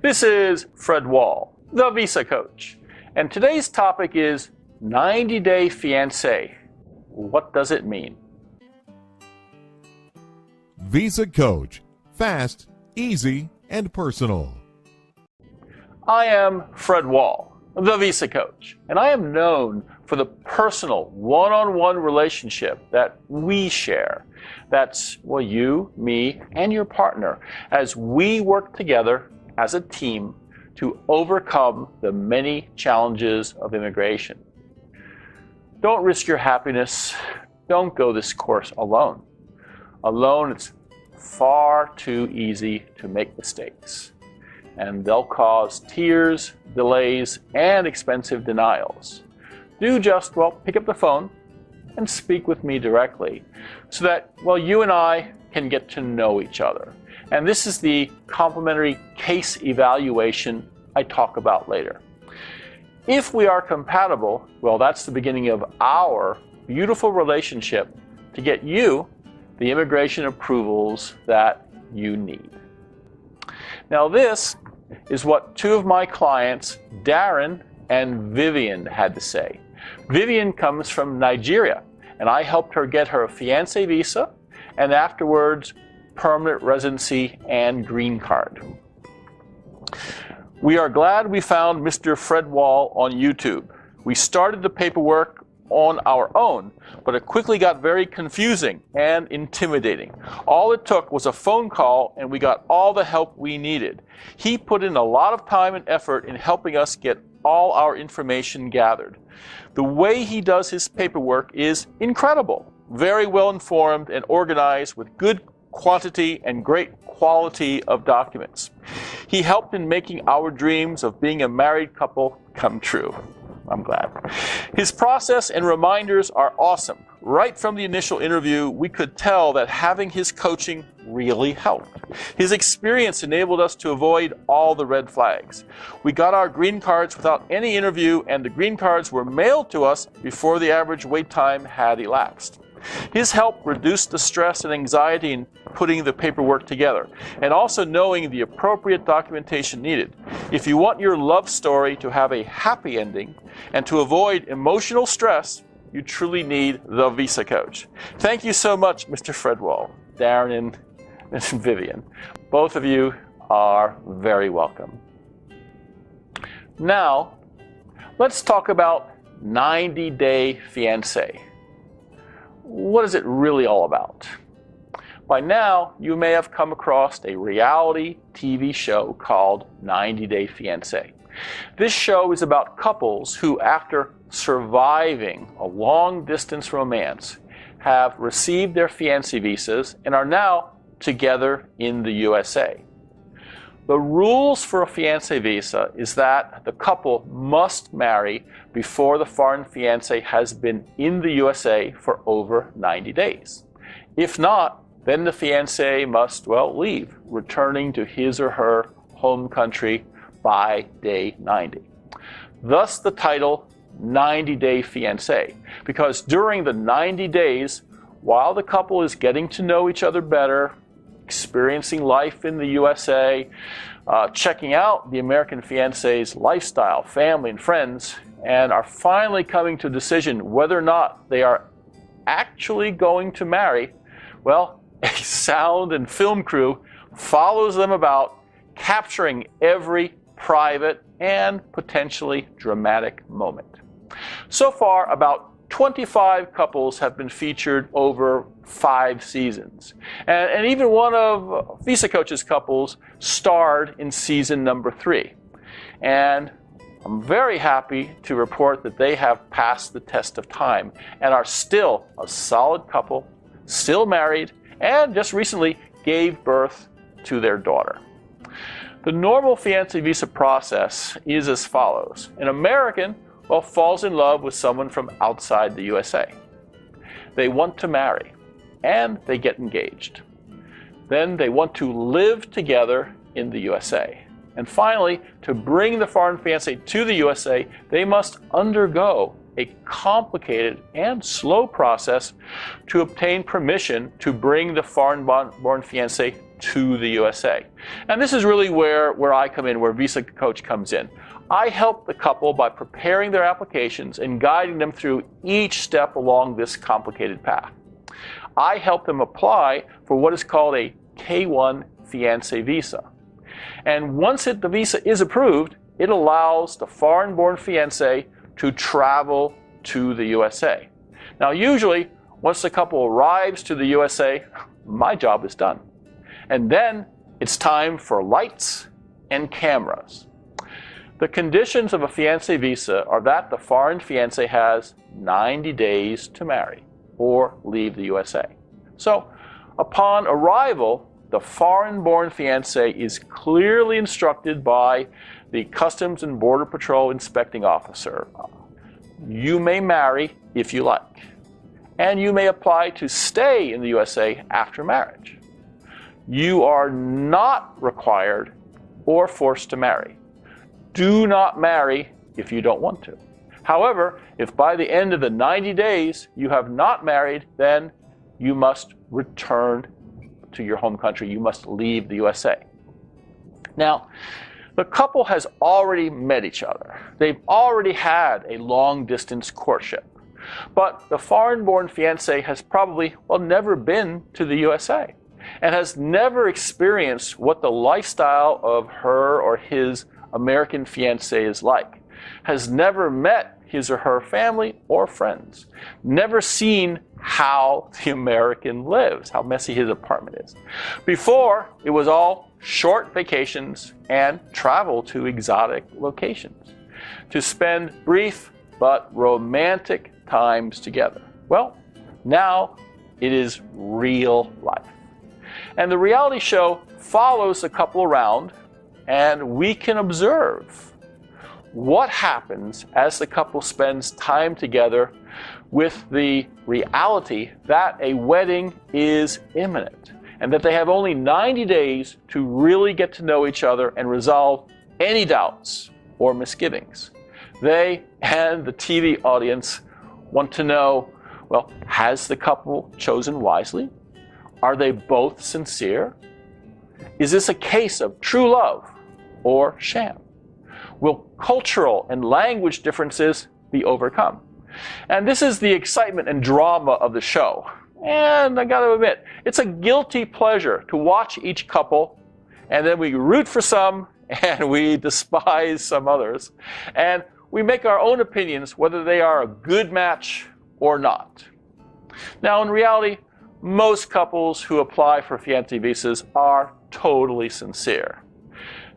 This is Fred Wall, the Visa Coach, and today's topic is 90-day fiancé. What does it mean? Visa Coach. Fast, easy, and personal. I am Fred Wall, the Visa Coach, and I am known for the personal, one-on-one relationship that we share. That's, well, you, me, and your partner as we work together as a team to overcome the many challenges of immigration. Don't risk your happiness. Don't go this course alone. Alone, it's far too easy to make mistakes, and they'll cause tears, delays, and expensive denials. Do just, well, pick up the phone and speak with me directly so that, well, you and I can get to know each other. And this is the complimentary case evaluation I talk about later. If we are compatible, well, that's the beginning of our beautiful relationship to get you the immigration approvals that you need. Now, this is what two of my clients, Darren and Vivian, had to say. Vivian comes from Nigeria, and I helped her get her fiancé visa and afterwards permanent residency and green card. We are glad we found Mr. Fred Wall on YouTube. We started the paperwork on our own, but it quickly got very confusing and intimidating. All it took was a phone call and we got all the help we needed. He put in a lot of time and effort in helping us get all our information gathered. The way he does his paperwork is incredible. Very well informed and organized with good quantity and great quality of documents. He helped in making our dreams of being a married couple come true. I'm glad. His process and reminders are awesome. Right from the initial interview, we could tell that having his coaching really helped. His experience enabled us to avoid all the red flags. We got our green cards without any interview, and the green cards were mailed to us before the average wait time had elapsed. His help reduced the stress and anxiety in putting the paperwork together, and also knowing the appropriate documentation needed. If you want your love story to have a happy ending and to avoid emotional stress, you truly need the Visa Coach. Thank you so much, Mr. Fred Wall, Darren, and Vivian. Both of you are very welcome. Now, let's talk about 90-day fiancé. What is it really all about? By now, you may have come across a reality TV show called 90-Day Fiancé. This show is about couples who, after surviving a long-distance romance, have received their fiancé visas and are now together in the USA. The rules for a fiancé visa is that the couple must marry before the foreign fiancé has been in the USA for over 90 days. If not, then the fiancé must, well, leave, returning to his or her home country by day 90. Thus the title 90-Day Fiancé, because during the 90 days, while the couple is getting to know each other better, experiencing life in the USA, checking out the American fiancé's lifestyle, family, and friends, and are finally coming to a decision whether or not they are actually going to marry, well, a sound and film crew follows them about, capturing every private and potentially dramatic moment. So far, about 25 couples have been featured over 5 seasons. And even one of Visa Coach's couples starred in season number 3. And I'm very happy to report that they have passed the test of time and are still a solid couple, still married, and just recently gave birth to their daughter. The normal fiancé visa process is as follows. An American, well, falls in love with someone from outside the USA. They want to marry, and they get engaged. Then they want to live together in the USA. And finally, to bring the foreign fiancé to the USA, they must undergo a complicated and slow process to obtain permission to bring the foreign-born fiancé to the USA. And this is really where I come in, where VisaCoach comes in. I help the couple by preparing their applications and guiding them through each step along this complicated path. I help them apply for what is called a K1 Fiance visa. And once the visa is approved, it allows the foreign-born fiancé to travel to the USA. Now, usually, once the couple arrives to the USA, my job is done. And then it's time for lights and cameras. The conditions of a fiancé visa are that the foreign fiancé has 90 days to marry or leave the USA. So, upon arrival, the foreign-born fiancé is clearly instructed by the Customs and Border Patrol inspecting officer. You may marry if you like, and you may apply to stay in the USA after marriage. You are not required or forced to marry. Do not marry if you don't want to. However, if by the end of the 90 days you have not married, then you must return to your home country. You must leave the USA. Now, the couple has already met each other. They've already had a long-distance courtship. But the foreign-born fiancé has probably, never been to the USA and has never experienced what the lifestyle of her or his American fiancé is like, has never met his or her family or friends, never seen how the American lives, how messy his apartment is. Before, it was all short vacations and travel to exotic locations to spend brief but romantic times together. Well, now it is real life. And the reality show follows the couple around, and we can observe what happens as the couple spends time together with the reality that a wedding is imminent and that they have only 90 days to really get to know each other and resolve any doubts or misgivings. They and the TV audience want to know, has the couple chosen wisely? Are they both sincere? Is this a case of true love or sham? Will cultural and language differences be overcome? And this is the excitement and drama of the show. And I gotta admit, it's a guilty pleasure to watch each couple, and then we root for some and we despise some others. And we make our own opinions whether they are a good match or not. Now, in reality, most couples who apply for fiancé visas are totally sincere.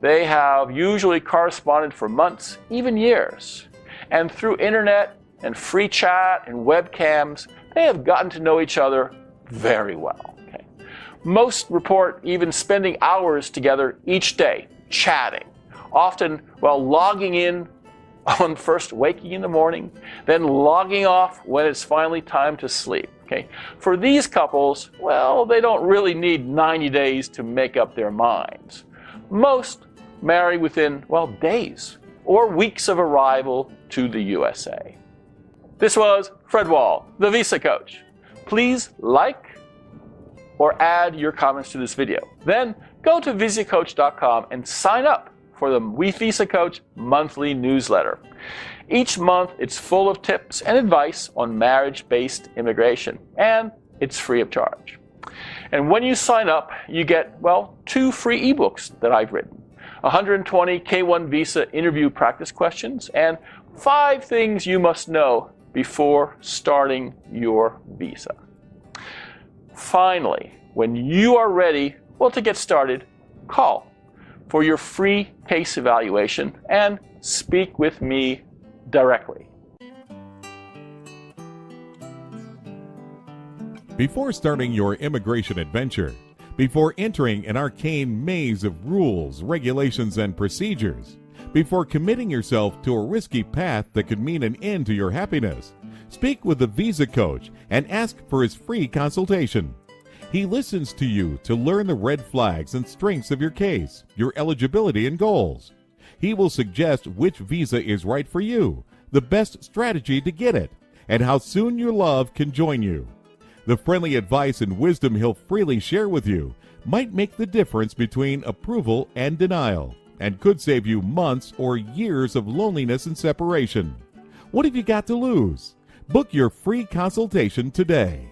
They have usually corresponded for months, even years. And through internet and free chat and webcams, they have gotten to know each other very well. Okay? Most report even spending hours together each day, chatting, often while logging in on first waking in the morning, then logging off when it's finally time to sleep. Okay? For these couples, they don't really need 90 days to make up their minds. Most marry within, days or weeks of arrival to the USA. This was Fred Wall, the Visa Coach. Please like or add your comments to this video. Then go to VisaCoach.com and sign up for the VisaCoach monthly newsletter. Each month, it's full of tips and advice on marriage-based immigration, and it's free of charge. And when you sign up, you get, 2 free ebooks that I've written, 120 K1 visa interview practice questions, and 5 things you must know before starting your visa. Finally, when you are ready, to get started, call for your free case evaluation and speak with me directly. Before starting your immigration adventure, before entering an arcane maze of rules, regulations, and procedures, before committing yourself to a risky path that could mean an end to your happiness, speak with the Visa Coach and ask for his free consultation. He listens to you to learn the red flags and strengths of your case, your eligibility and goals. He will suggest which visa is right for you, the best strategy to get it, and how soon your love can join you. The friendly advice and wisdom he'll freely share with you might make the difference between approval and denial, and could save you months or years of loneliness and separation. What have you got to lose? Book your free consultation today.